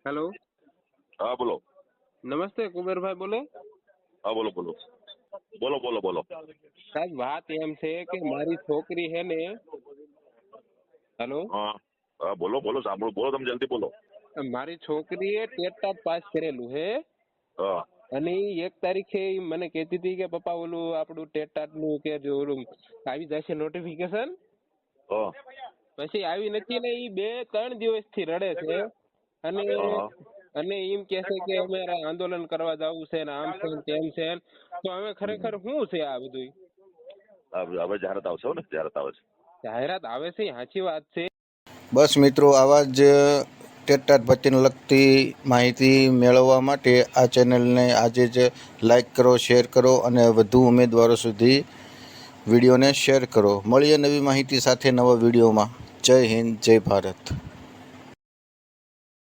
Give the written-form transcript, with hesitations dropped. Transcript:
Hello, હા બોલો. નમસ્તે કુબેરભાઈ બોલે. હા બોલો બોલો બોલો બોલો બોલો. સાહેબ વાત એમ છે કે મારી છોકરી છે ને, હેલો, હા હા બોલો બોલો સાંભળો, બોલો તમે જલ્દી બોલો. મારી છોકરીએ ટેટ પાસ કરેલું છે હા અને ઈ 1 તારીખે ઈ મને કહેતી હતી કે પપ્પા ઓલું આપણું ટેટ નું કે જો ઓલું આવી જશે નોટિફિકેશન. હા પછી આવી નથી ને ઈ 2-3 દિવસથી રડે છે અને હા અને એમ કે છે કે અમારે આંદોલન કરવા જવું છે ને આમ છે ને તેમ છે ને. તો હવે ખરેખર શું છે આ બધું? હવે જાહેરાત આવશે ને, જાહેરાત આવે છે. જાહેરાત આવે છે, સાચી વાત છે. બસ મિત્રો, આવા જ ટેટ ભત્તીને લગતી માહિતી મેળવવા માટે આ ચેનલને આજે જ લાઈક કરો, શેર કરો અને વધુ ઉમેદવારો સુધી વિડીયોને શેર કરો. મળીએ નવી માહિતી સાથે નવા વિડીયોમાં. જય હિન્દ, જય ભારત.